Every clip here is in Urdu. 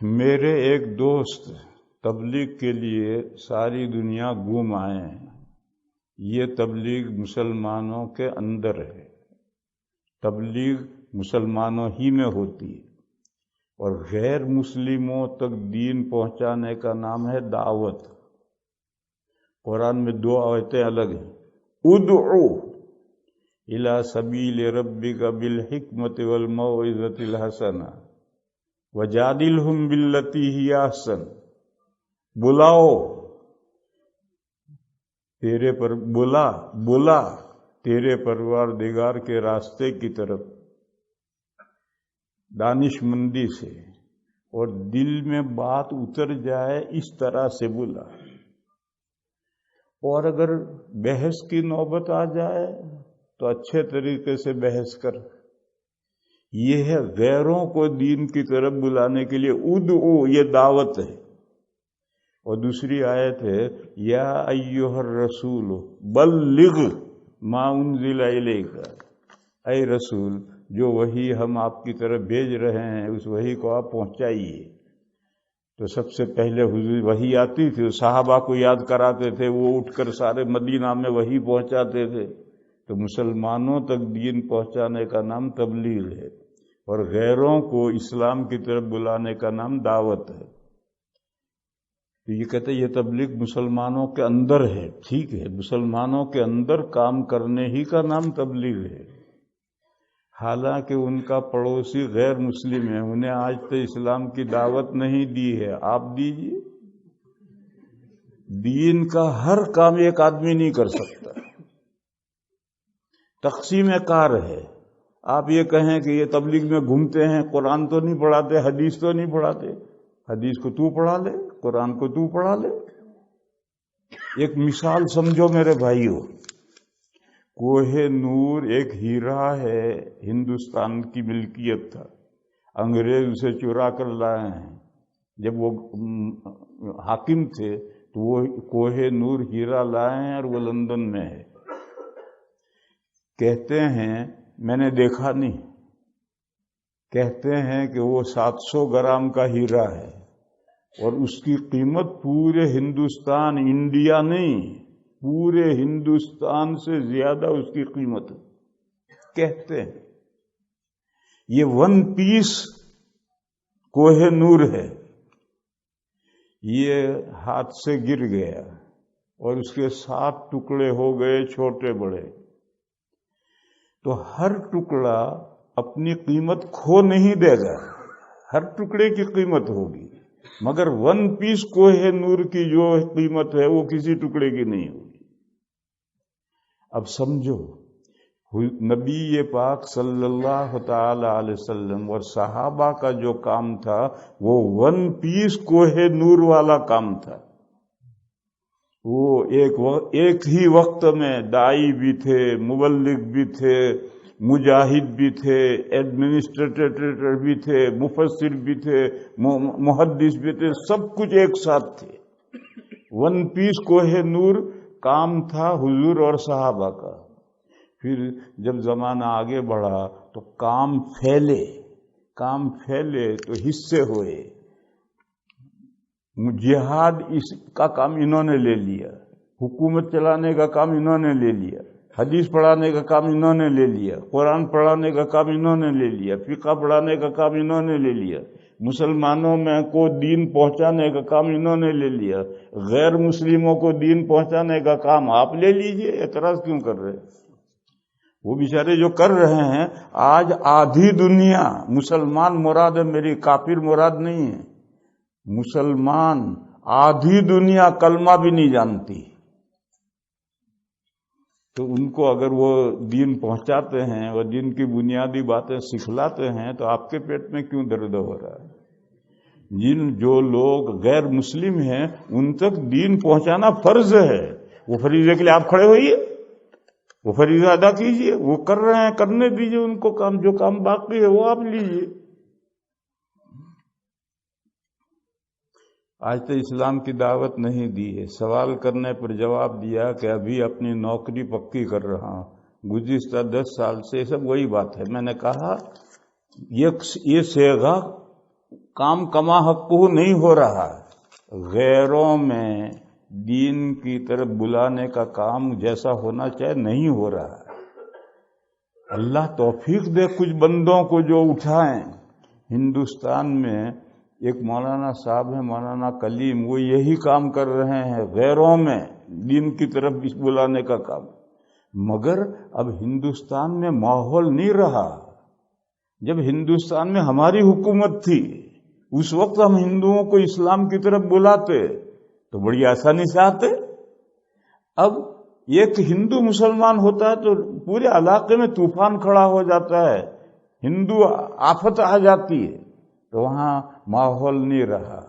میرے ایک دوست تبلیغ کے لیے ساری دنیا گھوم آئے ہیں۔ یہ تبلیغ مسلمانوں کے اندر ہے، تبلیغ مسلمانوں ہی میں ہوتی ہے، اور غیر مسلموں تک دین پہنچانے کا نام ہے دعوت۔ قرآن میں دو آیتیں الگ ہیں، ادعو الی سبیل ربک بالحکمت والموعظۃ الحسنہ وجادلہم باللتی ہی احسن، بلاؤ تیرے پر بلا تیرے پروردگار کے راستے کی طرف دانش مندی سے، اور دل میں بات اتر جائے اس طرح سے بلا، اور اگر بحث کی نوبت آ جائے تو اچھے طریقے سے بحث کر۔ یہ ہے غیروں کو دین کی طرف بلانے کے لیے ادعو، یہ دعوت ہے۔ اور دوسری آیت ہے یا ایھا الرسول بلغ ما انزل الیک، اے رسول جو وحی ہم آپ کی طرف بھیج رہے ہیں اس وحی کو آپ پہنچائیے۔ تو سب سے پہلے حضور وحی آتی تھی، صحابہ کو یاد کراتے تھے، وہ اٹھ کر سارے مدینہ میں وحی پہنچاتے تھے۔ تو مسلمانوں تک دین پہنچانے کا نام تبلیغ ہے، اور غیروں کو اسلام کی طرف بلانے کا نام دعوت ہے۔ تو یہ کہتے ہیں یہ تبلیغ مسلمانوں کے اندر ہے، ٹھیک ہے، مسلمانوں کے اندر کام کرنے ہی کا نام تبلیغ ہے۔ حالانکہ ان کا پڑوسی غیر مسلم ہے، انہیں آج تک اسلام کی دعوت نہیں دی ہے، آپ دیجیے۔ دین کا ہر کام ایک آدمی نہیں کر سکتا، تقسیم کار ہے۔ آپ یہ کہیں کہ یہ تبلیغ میں گھومتے ہیں، قرآن تو نہیں پڑھاتے، حدیث تو نہیں پڑھاتے، حدیث کو تو پڑھا لے، قرآن کو تو پڑھا لے۔ ایک مثال سمجھو میرے بھائیو، کوہ نور ایک ہیرا ہے، ہندوستان کی ملکیت تھا، انگریز اسے چرا کر لائے ہیں۔ جب وہ حاکم تھے تو وہ کوہ نور ہیرا لائے ہیں، اور وہ لندن میں ہے۔ کہتے ہیں، میں نے دیکھا نہیں، کہتے ہیں کہ وہ 700 گرام کا ہیرا ہے، اور اس کی قیمت پورے ہندوستان، انڈیا نہیں، پورے ہندوستان سے زیادہ اس کی قیمت ہے۔ کہتے ہیں یہ 1 پیس کوہ نور ہے، یہ ہاتھ سے گر گیا اور اس کے 7 ٹکڑے ہو گئے، چھوٹے بڑے۔ تو ہر ٹکڑا اپنی قیمت کھو نہیں دے گا، ہر ٹکڑے کی قیمت ہوگی، مگر 1 پیس کوہ نور کی جو قیمت ہے وہ کسی ٹکڑے کی نہیں ہوگی۔ اب سمجھو، نبی پاک صلی اللہ تعالی علیہ وسلم اور صحابہ کا جو کام تھا وہ 1 پیس کوہ نور والا کام تھا۔ وہ ایک ہی وقت میں داعی بھی تھے، مبلغ بھی تھے، مجاہد بھی تھے، ایڈمنسٹریٹر بھی تھے، مفسر بھی تھے، محدث بھی تھے، سب کچھ ایک ساتھ تھے۔ 1 پیس کوہ نور کام تھا حضور اور صحابہ کا۔ پھر جب زمانہ آگے بڑھا تو کام پھیلے تو حصے ہوئے۔ جہاد اس کا کام انہوں نے لے لیا، حکومت چلانے کا کام انہوں نے لے لیا، حدیث پڑھانے کا کام انہوں نے لے لیا، قرآن پڑھانے کا کام انہوں نے لے لیا، فقہ پڑھانے کا کام انہوں نے لے لیا، مسلمانوں میں کو دین پہنچانے کا کام انہوں نے لے لیا، غیر مسلموں کو دین پہنچانے کا کام آپ لے لیجئے، اعتراض کیوں کر رہے ہیں؟ وہ بیچارے جو کر رہے ہیں، آج آدھی دنیا مسلمان مراد ہے، میری کافر مراد نہیں ہے، مسلمان آدھی دنیا کلمہ بھی نہیں جانتی۔ تو ان کو اگر وہ دین پہنچاتے ہیں اور دین کی بنیادی باتیں سکھلاتے ہیں تو آپ کے پیٹ میں کیوں درد ہو رہا ہے؟ جو لوگ غیر مسلم ہیں ان تک دین پہنچانا فرض ہے، وہ فریضے کے لیے آپ کھڑے ہوئیے، وہ فریضہ ادا کیجئے، وہ کر رہے ہیں، کرنے دیجئے ان کو کام، جو کام باقی ہے وہ آپ لیجئے۔ آج تک اسلام کی دعوت نہیں دی ہے۔ سوال کرنے پر جواب دیا کہ ابھی اپنی نوکری پکی کر رہا ہوں، گزشتہ 10 سال سے، سب وہی بات ہے۔ میں نے کہا یہ صیغہ کام کما حقہ نہیں ہو رہا، غیروں میں دین کی طرف بلانے کا کام جیسا ہونا چاہے نہیں ہو رہا۔ اللہ توفیق دے کچھ بندوں کو جو اٹھائیں۔ ہندوستان میں ایک مولانا صاحب ہیں، مولانا کلیم، وہ یہی کام کر رہے ہیں، غیروں میں دین کی طرف بلانے کا کام۔ مگر اب ہندوستان میں ماحول نہیں رہا۔ جب ہندوستان میں ہماری حکومت تھی اس وقت ہم ہندوؤں کو اسلام کی طرف بلاتے تو بڑی آسانی سے آتے۔ اب ایک ہندو مسلمان ہوتا ہے تو پورے علاقے میں طوفان کھڑا ہو جاتا ہے، ہندو آفت آ جاتی ہے، تو وہاں ماحول نہیں رہا۔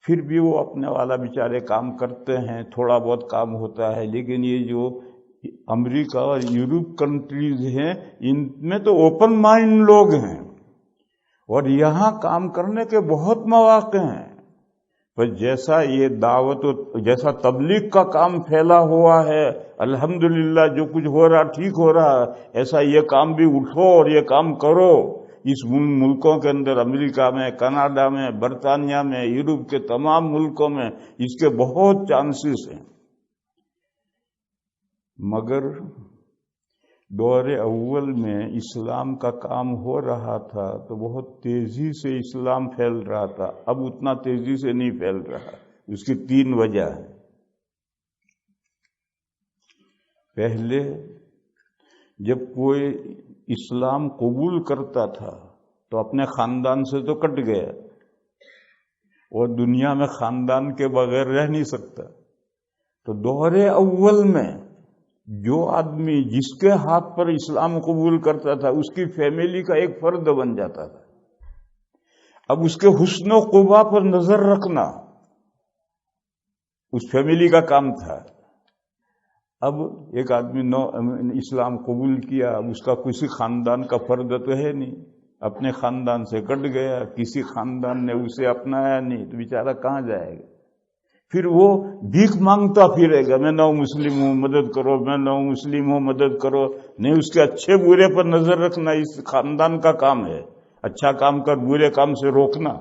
پھر بھی وہ اپنے والا بیچارے کام کرتے ہیں، تھوڑا بہت کام ہوتا ہے، لیکن یہ جو امریکہ اور یورپ کنٹریز ہیں ان میں تو اوپن مائنڈ لوگ ہیں اور یہاں کام کرنے کے بہت مواقع ہیں۔ پر جیسا یہ دعوت جیسا تبلیغ کا کام پھیلا ہوا ہے، الحمدللہ جو کچھ ہو رہا ٹھیک ہو رہا ہے، ایسا یہ کام بھی اٹھو اور یہ کام کرو۔ اس ملکوں کے اندر، امریکہ میں، کینیڈا میں، برطانیہ میں، یورپ کے تمام ملکوں میں اس کے بہت چانسز ہیں۔ مگر دور اول میں اسلام کا کام ہو رہا تھا تو بہت تیزی سے اسلام پھیل رہا تھا، اب اتنا تیزی سے نہیں پھیل رہا۔ اس کی 3 وجہ ہے۔ پہلے جب کوئی اسلام قبول کرتا تھا تو اپنے خاندان سے تو کٹ گیا، اور دنیا میں خاندان کے بغیر رہ نہیں سکتا۔ تو دور اول میں جو آدمی جس کے ہاتھ پر اسلام قبول کرتا تھا اس کی فیملی کا ایک فرد بن جاتا تھا۔ اب اس کے حسن و قبا پر نظر رکھنا اس فیملی کا کام تھا۔ اب ایک آدمی اسلام قبول کیا، اب اس کا کسی خاندان کا فرد تو ہے نہیں، اپنے خاندان سے کٹ گیا، کسی خاندان نے اسے اپنایا نہیں، تو بیچارہ کہاں جائے گا؟ پھر وہ بھیک مانگتا پھرے گا، میں نو مسلم ہوں مدد کرو، میں نو مسلم ہوں مدد کرو۔ نہیں، اس کے اچھے برے پر نظر رکھنا اس خاندان کا کام ہے، اچھا کام کر برے کام سے روکنا۔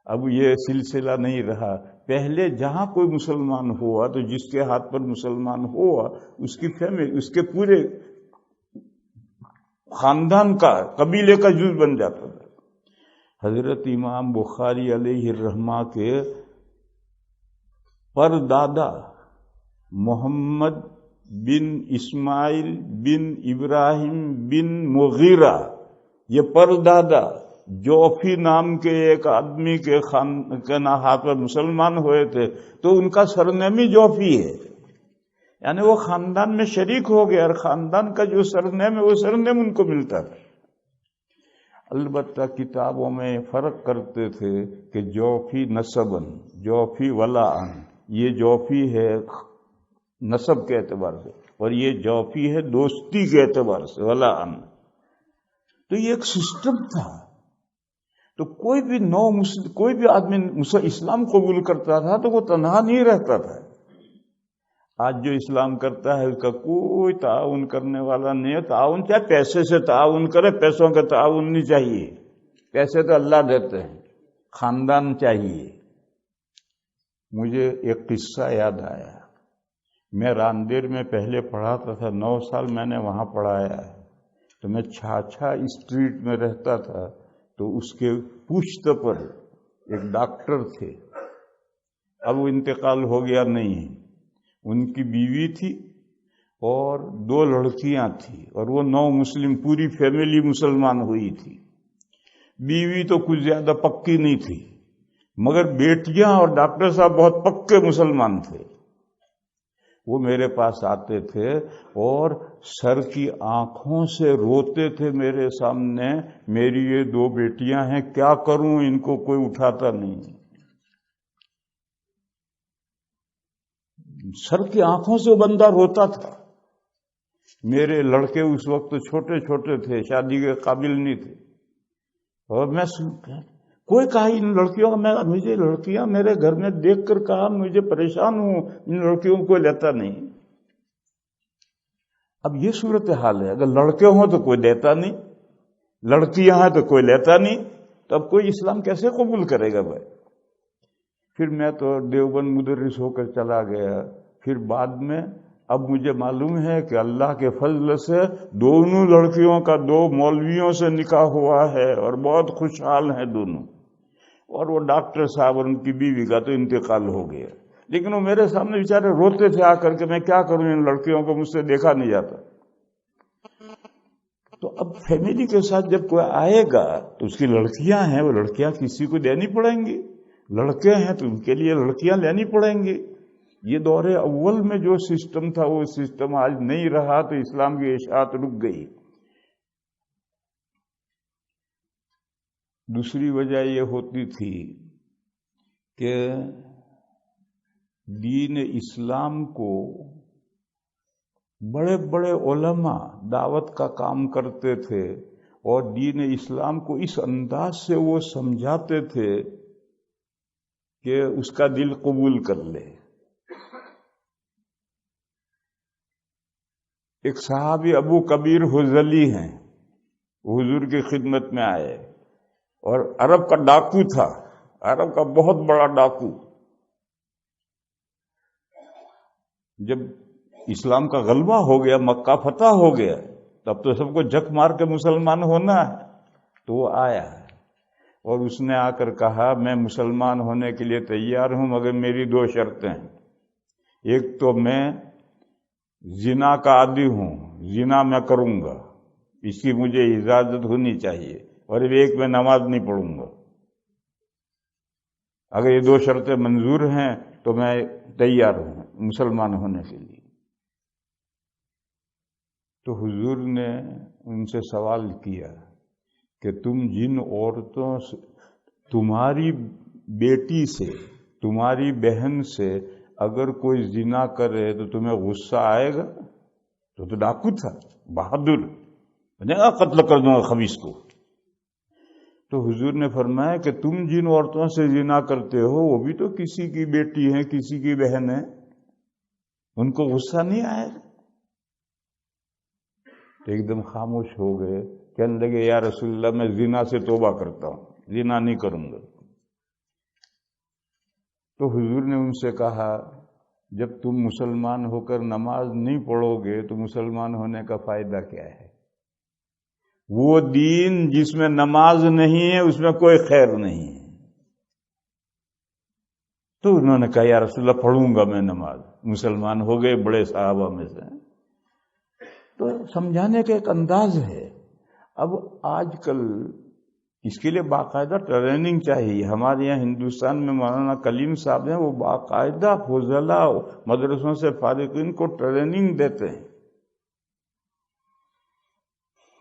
اب یہ سلسلہ نہیں رہا۔ پہلے جہاں کوئی مسلمان ہوا تو جس کے ہاتھ پر مسلمان ہوا اس کی فیملی، اس کے پورے خاندان کا، قبیلے کا جز بن جاتا تھا۔ حضرت امام بخاری علیہ الرحمہ کے پر دادا محمد بن اسماعیل بن ابراہیم بن مغیرہ، یہ پر دادا جوفی نام کے ایک آدمی کے ہاتھ پر مسلمان ہوئے تھے، تو ان کا سرنیم ہی جوفی ہے، یعنی وہ خاندان میں شریک ہو گیا، اور خاندان کا جو سرنیم ہے وہ سرنیم ان کو ملتا تھا۔ البتہ کتابوں میں فرق کرتے تھے کہ جوفی نسبن، جوفی ولاءن، یہ جوفی ہے نسب کے اعتبار سے اور یہ جوفی ہے دوستی کے اعتبار سے، ولاءن۔ تو یہ ایک سسٹم تھا۔ تو کوئی بھی آدمی اسلام قبول کرتا تھا تو وہ تنہا نہیں رہتا تھا۔ آج جو اسلام کرتا ہے اس کا کوئی تعاون کرنے والا نہیں ہے۔ تعاون چاہے پیسے سے تعاون کرے، پیسوں کا تعاون نہیں چاہیے، پیسے تو اللہ دیتے ہیں، خاندان چاہیے۔ مجھے ایک قصہ یاد آیا، میں راندیر میں پہلے پڑھاتا تھا، 9 سال میں نے وہاں پڑھایا ہے، تو میں چھاچھا اسٹریٹ میں رہتا تھا، تو اس کے پشت پر ایک ڈاکٹر تھے، اب وہ انتقال ہو گیا نہیں ہے، ان کی بیوی تھی اور 2 لڑکیاں تھیں، اور وہ 9 مسلم، پوری فیملی مسلمان ہوئی تھی۔ بیوی تو کچھ زیادہ پکی نہیں تھی، مگر بیٹیاں اور ڈاکٹر صاحب بہت پکے مسلمان تھے۔ وہ میرے پاس آتے تھے اور سر کی آنکھوں سے روتے تھے میرے سامنے، میری یہ 2 بیٹیاں ہیں، کیا کروں، ان کو کوئی اٹھاتا نہیں۔ سر کی آنکھوں سے بندہ روتا تھا۔ میرے لڑکے اس وقت چھوٹے چھوٹے تھے، شادی کے قابل نہیں تھے، اور میں کوئی کہا ان لڑکیوں کا، مجھے لڑکیاں میرے گھر میں دیکھ کر کہا مجھے پریشان ہوں، ان لڑکیوں کو لیتا نہیں۔ اب یہ صورتحال ہے، اگر لڑکے ہوں تو کوئی لیتا نہیں، لڑکیاں ہیں تو کوئی لیتا نہیں، تو اب کوئی اسلام کیسے قبول کرے گا بھائی؟ پھر میں تو دیوبند مدرس ہو کر چلا گیا. پھر بعد میں اب مجھے معلوم ہے کہ اللہ کے فضل سے دونوں لڑکیوں کا 2 مولویوں سے نکاح ہوا ہے اور بہت خوشحال ہیں دونوں. اور وہ ڈاکٹر صاحب اور ان کی بیوی کا تو انتقال ہو گیا. لیکن وہ میرے سامنے بیچارے روتے تھے آ کر کے میں کیا کروں ان لڑکیوں کو مجھ سے دیکھا نہیں جاتا. تو اب فیملی کے ساتھ جب کوئی آئے گا تو اس کی لڑکیاں ہیں، وہ لڑکیاں کسی کو دینی پڑیں گی. لڑکے ہیں تو ان کے لیے لڑکیاں لینی پڑیں گی. یہ دور اول میں جو سسٹم تھا وہ سسٹم آج نہیں رہا تو اسلام کی اشاعت رک گئی. دوسری وجہ یہ ہوتی تھی کہ دین اسلام کو بڑے بڑے علماء دعوت کا کام کرتے تھے اور دین اسلام کو اس انداز سے وہ سمجھاتے تھے کہ اس کا دل قبول کر لے. ایک صحابی ابو کبیر حذلی ہیں، حضور کی خدمت میں آئے اور عرب کا ڈاکو تھا، عرب کا بہت بڑا ڈاکو. جب اسلام کا غلبہ ہو گیا، مکہ فتح ہو گیا، تب تو سب کو جھک مار کے مسلمان ہونا ہے. تو وہ آیا اور اس نے آ کر کہا میں مسلمان ہونے کے لیے تیار ہوں مگر میری 2 شرطیں ہیں. ایک تو میں زنا کا عادی ہوں، زنا میں کروں گا، اس کی مجھے اجازت ہونی چاہیے، اور ایک میں نماز نہیں پڑھوں گا. اگر یہ 2 شرطیں منظور ہیں تو میں تیار ہوں مسلمان ہونے کے لیے. تو حضور نے ان سے سوال کیا کہ تم جن عورتوں سے، تمہاری بیٹی سے، تمہاری بہن سے اگر کوئی زنا کرے تو تمہیں غصہ آئے گا؟ تو ڈاکو تھا، بہادر، قتل کر دوں گا خبیث کو. تو حضور نے فرمایا کہ تم جن عورتوں سے زنا کرتے ہو وہ بھی تو کسی کی بیٹی ہیں، کسی کی بہن ہے، ان کو غصہ نہیں آئے گا؟ تو ایک دم خاموش ہو گئے. کہنے لگے یا رسول اللہ میں زنا سے توبہ کرتا ہوں، زنا نہیں کروں گا. تو حضور نے ان سے کہا جب تم مسلمان ہو کر نماز نہیں پڑھو گے تو مسلمان ہونے کا فائدہ کیا ہے؟ وہ دین جس میں نماز نہیں ہے اس میں کوئی خیر نہیں ہے. تو انہوں نے کہا یا رسول اللہ پڑھوں گا میں نماز. مسلمان ہو گئے بڑے صحابہ میں سے. تو سمجھانے کا ایک انداز ہے. اب آج کل اس کے لیے باقاعدہ ٹریننگ چاہیے. ہمارے یہاں ہندوستان میں مولانا کلیم صاحب ہیں، وہ باقاعدہ فضلاء مدرسوں سے فارغین کو ٹریننگ دیتے ہیں.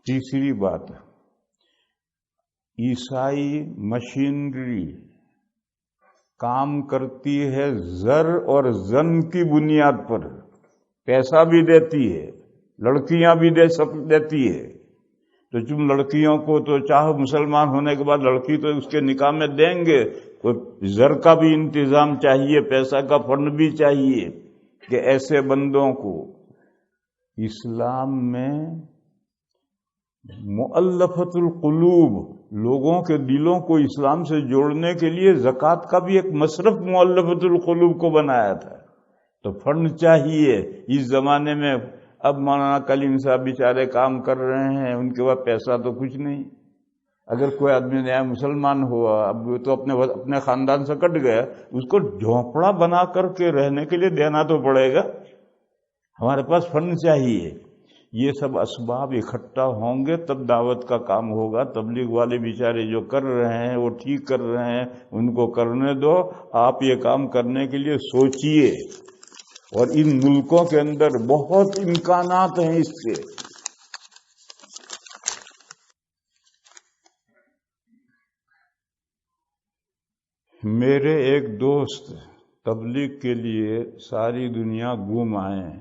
تیسری بات، عیسائی مشینری کام کرتی ہے زر اور زن کی بنیاد پر، پیسہ بھی دیتی ہے، لڑکیاں بھی دیتی ہے. تو تم لڑکیوں کو تو چاہو مسلمان ہونے کے بعد لڑکی تو اس کے نکاح میں دیں گے، کوئی زر کا بھی انتظام چاہیے، پیسہ کا فنڈ بھی چاہیے کہ ایسے بندوں کو. اسلام میں مؤلفۃ القلوب، لوگوں کے دلوں کو اسلام سے جوڑنے کے لیے زکوٰۃ کا بھی ایک مصرف مؤلفۃ القلوب کو بنایا تھا. تو فنڈ چاہیے. اس زمانے میں اب مولانا کلیم صاحب بیچارے کام کر رہے ہیں، ان کے پاس پیسہ تو کچھ نہیں. اگر کوئی آدمی نیا مسلمان ہوا، اب وہ تو اپنے خاندان سے کٹ گیا، اس کو جھونپڑا بنا کر کے رہنے کے لیے دینا تو پڑے گا. ہمارے پاس فنڈ چاہیے. یہ سب اسباب اکٹھا ہوں گے تب دعوت کا کام ہوگا. تبلیغ والے بیچارے جو کر رہے ہیں وہ ٹھیک کر رہے ہیں، ان کو کرنے دو. آپ یہ کام کرنے کے لیے سوچئے، اور ان ملکوں کے اندر بہت امکانات ہیں اس کے. میرے ایک دوست تبلیغ کے لیے ساری دنیا گھوم آئے ہیں.